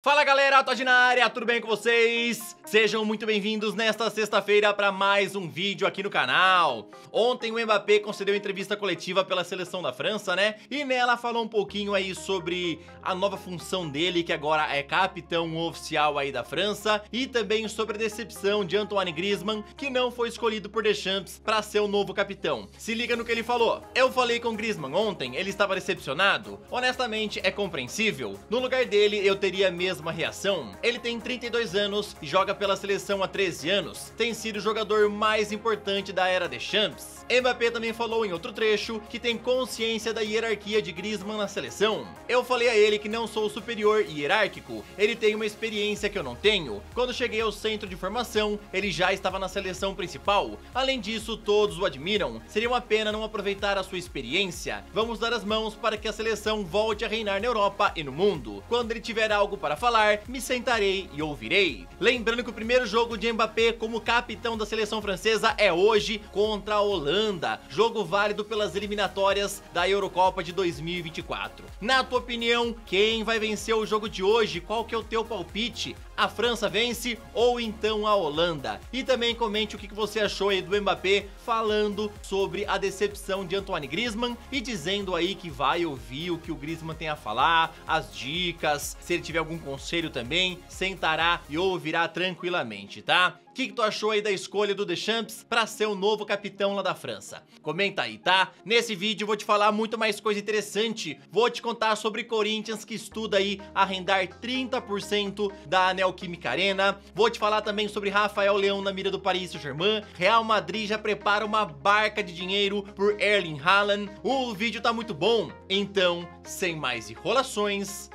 Fala galera, Todd na área, tudo bem com vocês? Sejam muito bem-vindos nesta sexta-feira para mais um vídeo aqui no canal. Ontem o Mbappé concedeu entrevista coletiva pela seleção da França, né? E nela falou um pouquinho aí sobre a nova função dele, que agora é capitão oficial aí da França, e também sobre a decepção de Antoine Griezmann, que não foi escolhido por Deschamps para ser o novo capitão. Se liga no que ele falou. Eu falei com Griezmann ontem, ele estava decepcionado. Honestamente, é compreensível. No lugar dele, eu teria a mesma reação. Ele tem 32 anos e joga pela seleção há 13 anos. Tem sido o jogador mais importante da era Deschamps. Mbappé também falou em outro trecho que tem consciência da hierarquia de Griezmann na seleção. Eu falei a ele que não sou superior e hierárquico, ele tem uma experiência que eu não tenho. Quando cheguei ao centro de formação, ele já estava na seleção principal. Além disso, todos o admiram. Seria uma pena não aproveitar a sua experiência. Vamos dar as mãos para que a seleção volte a reinar na Europa e no mundo. Quando ele tiver algo para falar, me sentarei e ouvirei. Lembrando que o primeiro jogo de Mbappé como capitão da seleção francesa é hoje contra a Holanda. Jogo válido pelas eliminatórias da Eurocopa de 2024. Na tua opinião, quem vai vencer o jogo de hoje? Qual que é o teu palpite? A França vence ou então a Holanda? E também comente o que você achou aí do Mbappé falando sobre a decepção de Antoine Griezmann e dizendo aí que vai ouvir o que o Griezmann tem a falar, as dicas, se ele tiver algum conselho também, sentará e ouvirá tranquilamente, tá? O que tu achou aí da escolha do Deschamps para ser o novo capitão lá da França? Comenta aí, tá? Nesse vídeo eu vou te falar muito mais coisa interessante. Vou te contar sobre Corinthians, que estuda aí arrendar 30% da Neoquímica Arena. Vou te falar também sobre Rafael Leão na mira do Paris Saint-Germain. Real Madrid já prepara uma barca de dinheiro por Erling Haaland. O vídeo tá muito bom. Então, sem mais enrolações,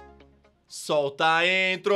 solta a intro!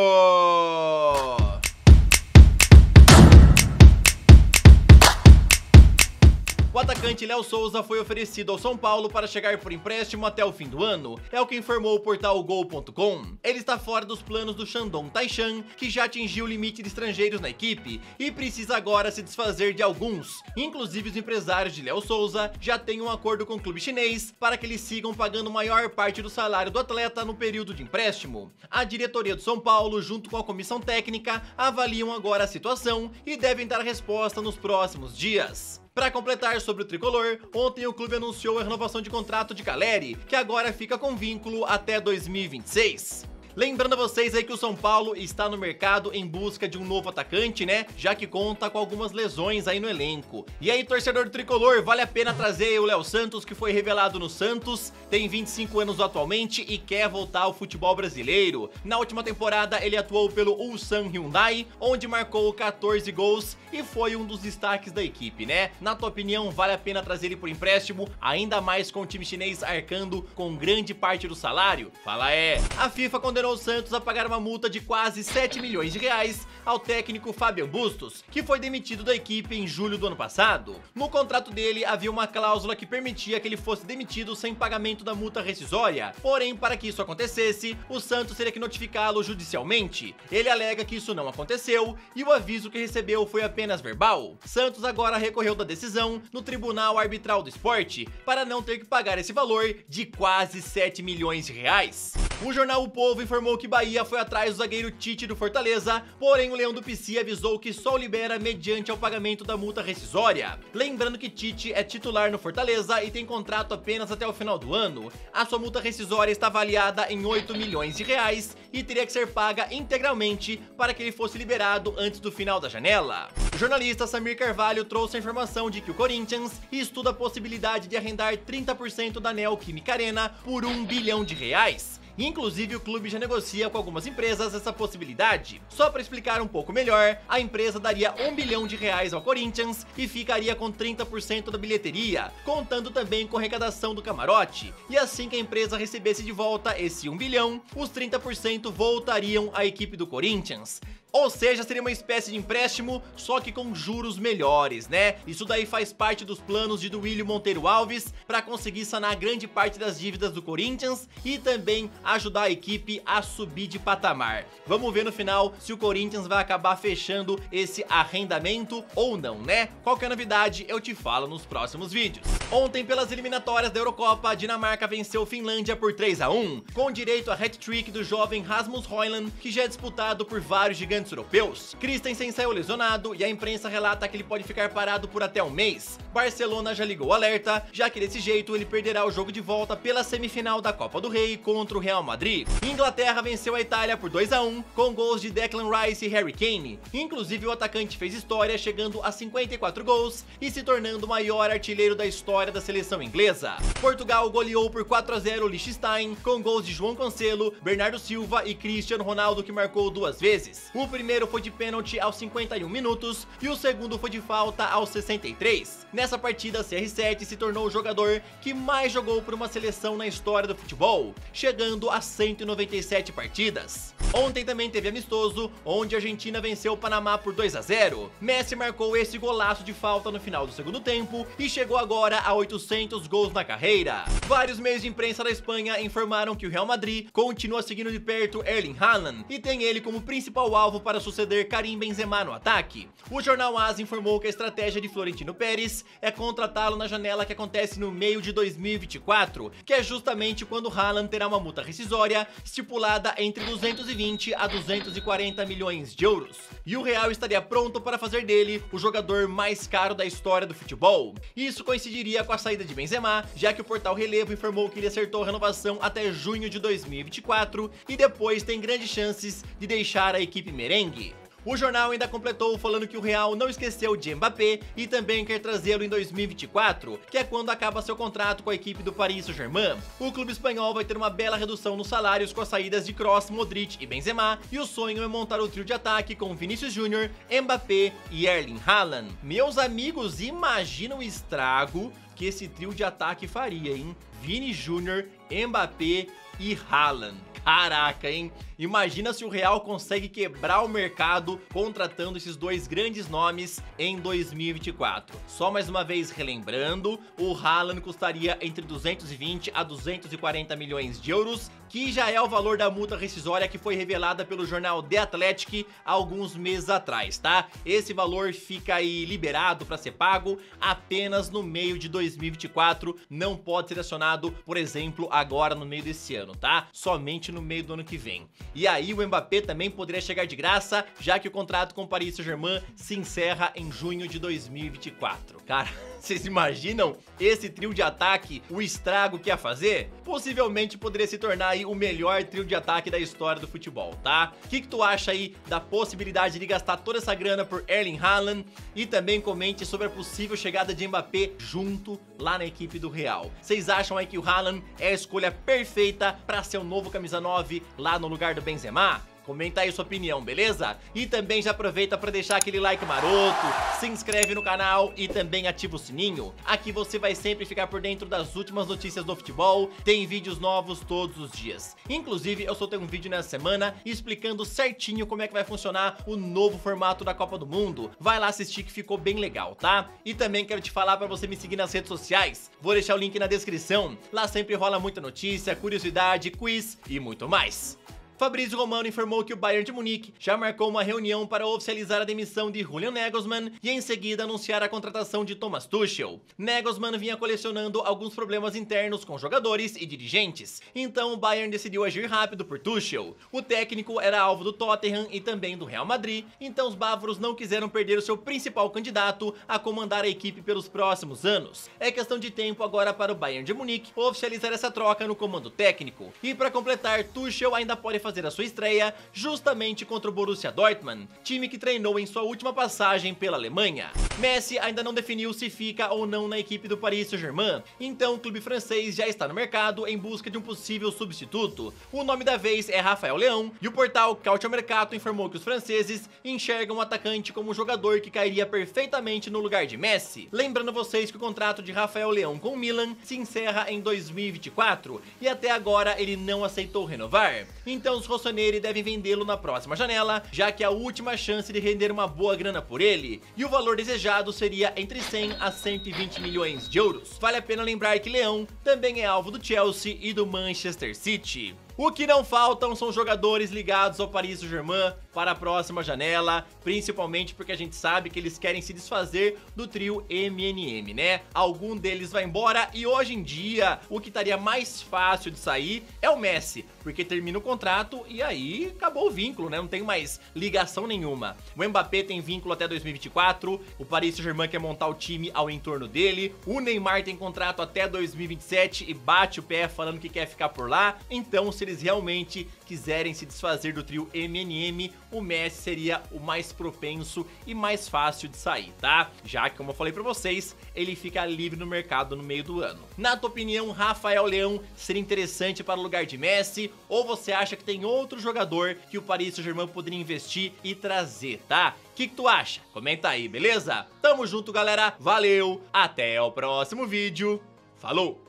O atacante Léo Souza foi oferecido ao São Paulo para chegar por empréstimo até o fim do ano, é o que informou o portal Gol.com. Ele está fora dos planos do Shandong Taishan, que já atingiu o limite de estrangeiros na equipe e precisa agora se desfazer de alguns. Inclusive os empresários de Léo Souza já têm um acordo com o clube chinês para que eles sigam pagando maior parte do salário do atleta no período de empréstimo. A diretoria do São Paulo, junto com a comissão técnica, avaliam agora a situação e devem dar resposta nos próximos dias. Para completar sobre o tricolor, ontem o clube anunciou a renovação de contrato de Caleri, que agora fica com vínculo até 2026. Lembrando a vocês aí que o São Paulo está no mercado em busca de um novo atacante, né? Já que conta com algumas lesões aí no elenco. E aí, torcedor do tricolor, vale a pena trazer o Léo Santos, que foi revelado no Santos, tem 25 anos atualmente e quer voltar ao futebol brasileiro. Na última temporada, ele atuou pelo Ulsan Hyundai, onde marcou 14 gols e foi um dos destaques da equipe, né? Na tua opinião, vale a pena trazer ele por empréstimo, ainda mais com o time chinês arcando com grande parte do salário? Fala é! A FIFA condenou o Santos a pagar uma multa de quase 7 milhões de reais ao técnico Fabian Bustos, que foi demitido da equipe em julho do ano passado. No contrato dele havia uma cláusula que permitia que ele fosse demitido sem pagamento da multa rescisória, porém para que isso acontecesse, o Santos teria que notificá-lo judicialmente. Ele alega que isso não aconteceu e o aviso que recebeu foi apenas verbal. Santos agora recorreu da decisão no Tribunal Arbitral do Esporte para não ter que pagar esse valor de quase 7 milhões de reais. O jornal O Povo informou que Bahia foi atrás do zagueiro Tite do Fortaleza, porém o Leão do Pici avisou que só o libera mediante ao pagamento da multa rescisória. Lembrando que Tite é titular no Fortaleza e tem contrato apenas até o final do ano. A sua multa rescisória está avaliada em 8 milhões de reais e teria que ser paga integralmente para que ele fosse liberado antes do final da janela. O jornalista Samir Carvalho trouxe a informação de que o Corinthians estuda a possibilidade de arrendar 30% da Neoquímica Arena por 1 bilhão de reais. Inclusive, o clube já negocia com algumas empresas essa possibilidade. Só para explicar um pouco melhor, a empresa daria 1 bilhão de reais ao Corinthians e ficaria com 30% da bilheteria, contando também com a arrecadação do camarote. E assim que a empresa recebesse de volta esse 1 bilhão, os 30% voltariam à equipe do Corinthians. Ou seja, seria uma espécie de empréstimo, só que com juros melhores, né? Isso daí faz parte dos planos de Duílio Monteiro Alves para conseguir sanar grande parte das dívidas do Corinthians e também ajudar a equipe a subir de patamar. Vamos ver no final se o Corinthians vai acabar fechando esse arrendamento ou não, né? Qualquer novidade eu te falo nos próximos vídeos. Ontem, pelas eliminatórias da Eurocopa, a Dinamarca venceu Finlândia por 3-1, com direito a hat-trick do jovem Rasmus Højlund, que já é disputado por vários gigantes europeus. Christensen saiu lesionado e a imprensa relata que ele pode ficar parado por até um mês. Barcelona já ligou o alerta, já que desse jeito ele perderá o jogo de volta pela semifinal da Copa do Rei contra o Real Madrid. Inglaterra venceu a Itália por 2-1, com gols de Declan Rice e Harry Kane. Inclusive o atacante fez história, chegando a 54 gols e se tornando o maior artilheiro da história da seleção inglesa. Portugal goleou por 4-0 o Liechtenstein, com gols de João Cancelo, Bernardo Silva e Cristiano Ronaldo, que marcou 2 vezes. O primeiro foi de pênalti aos 51 minutos e o segundo foi de falta aos 63. Nessa partida, CR7 se tornou o jogador que mais jogou por uma seleção na história do futebol, chegando a 197 partidas. Ontem também teve amistoso, onde a Argentina venceu o Panamá por 2-0. Messi marcou esse golaço de falta no final do segundo tempo e chegou agora a 800 gols na carreira. Vários meios de imprensa da Espanha informaram que o Real Madrid continua seguindo de perto Erling Haaland e tem ele como principal alvo para suceder Karim Benzema no ataque. O jornal AS informou que a estratégia de Florentino Pérez é contratá-lo na janela que acontece no meio de 2024, que é justamente quando Haaland terá uma multa rescisória estipulada entre 220 a 240 milhões de euros. E o Real estaria pronto para fazer dele o jogador mais caro da história do futebol. Isso coincidiria com a saída de Benzema, já que o portal Relevo informou que ele acertou a renovação até junho de 2024 e depois tem grandes chances de deixar a equipe merengue. O jornal ainda completou falando que o Real não esqueceu de Mbappé e também quer trazê-lo em 2024, que é quando acaba seu contrato com a equipe do Paris Saint-Germain. O clube espanhol vai ter uma bela redução nos salários com as saídas de Kroos, Modric e Benzema, e o sonho é montar o trio de ataque com Vinícius Júnior, Mbappé e Erling Haaland. Meus amigos, imagina o estrago que esse trio de ataque faria, hein? Vini Júnior, Mbappé e Haaland. Caraca, hein? Imagina se o Real consegue quebrar o mercado contratando esses dois grandes nomes em 2024. Só mais uma vez relembrando, o Haaland custaria entre 220 a 240 milhões de euros, que já é o valor da multa rescisória que foi revelada pelo jornal The Athletic há alguns meses atrás, tá? Esse valor fica aí liberado para ser pago apenas no meio de 2024, não pode ser acionado, por exemplo, agora no meio desse ano, tá? Somente no meio do ano que vem. E aí o Mbappé também poderia chegar de graça, já que o contrato com o Paris Saint-Germain se encerra em junho de 2024. Cara, vocês imaginam esse trio de ataque, o estrago que ia fazer? Possivelmente poderia se tornar aí o melhor trio de ataque da história do futebol, tá? O que tu acha aí da possibilidade de gastar toda essa grana por Erling Haaland? E também comente sobre a possível chegada de Mbappé junto lá na equipe do Real. Vocês acham aí que o Haaland é a escolha perfeita para ser o novo camisa 9 lá no lugar do Benzema? Comenta aí sua opinião, beleza? E também já aproveita para deixar aquele like maroto, se inscreve no canal e também ativa o sininho. Aqui você vai sempre ficar por dentro das últimas notícias do futebol, tem vídeos novos todos os dias. Inclusive, eu soltei um vídeo nessa semana explicando certinho como é que vai funcionar o novo formato da Copa do Mundo. Vai lá assistir que ficou bem legal, tá? E também quero te falar para você me seguir nas redes sociais. Vou deixar o link na descrição. Lá sempre rola muita notícia, curiosidade, quiz e muito mais. Fabrício Romano informou que o Bayern de Munique já marcou uma reunião para oficializar a demissão de Julian Nagelsmann e em seguida anunciar a contratação de Thomas Tuchel. Nagelsmann vinha colecionando alguns problemas internos com jogadores e dirigentes, então o Bayern decidiu agir rápido por Tuchel. O técnico era alvo do Tottenham e também do Real Madrid, então os bávaros não quiseram perder o seu principal candidato a comandar a equipe pelos próximos anos. É questão de tempo agora para o Bayern de Munique oficializar essa troca no comando técnico. E para completar, Tuchel ainda pode fazer a sua estreia justamente contra o Borussia Dortmund, time que treinou em sua última passagem pela Alemanha. Messi ainda não definiu se fica ou não na equipe do Paris Saint-Germain, então o clube francês já está no mercado em busca de um possível substituto. O nome da vez é Rafael Leão e o portal Calcio Mercato informou que os franceses enxergam o atacante como um jogador que cairia perfeitamente no lugar de Messi. Lembrando vocês que o contrato de Rafael Leão com o Milan se encerra em 2024 e até agora ele não aceitou renovar. Então os rossoneri devem vendê-lo na próxima janela, já que é a última chance de render uma boa grana por ele, e o valor desejado seria entre 100 a 120 milhões de euros. Vale a pena lembrar que Leão também é alvo do Chelsea e do Manchester City. O que não faltam são jogadores ligados ao Paris Saint-Germain para a próxima janela, principalmente porque a gente sabe que eles querem se desfazer do trio MNM, né? Algum deles vai embora e hoje em dia o que estaria mais fácil de sair é o Messi, porque termina o contrato e aí acabou o vínculo, né? Não tem mais ligação nenhuma. O Mbappé tem vínculo até 2024, o Paris Saint-Germain quer montar o time ao entorno dele, o Neymar tem contrato até 2027 e bate o pé falando que quer ficar por lá, então se eles realmente quiserem se desfazer do trio MNM, o Messi seria o mais propenso e mais fácil de sair, tá? Já que, como eu falei pra vocês, ele fica livre no mercado no meio do ano. Na tua opinião, Rafael Leão seria interessante para o lugar de Messi? Ou você acha que tem outro jogador que o Paris Saint-Germain poderia investir e trazer, tá? O que tu acha? Comenta aí, beleza? Tamo junto, galera. Valeu, até o próximo vídeo. Falou!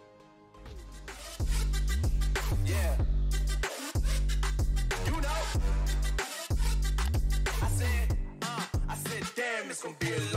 It's gonna be a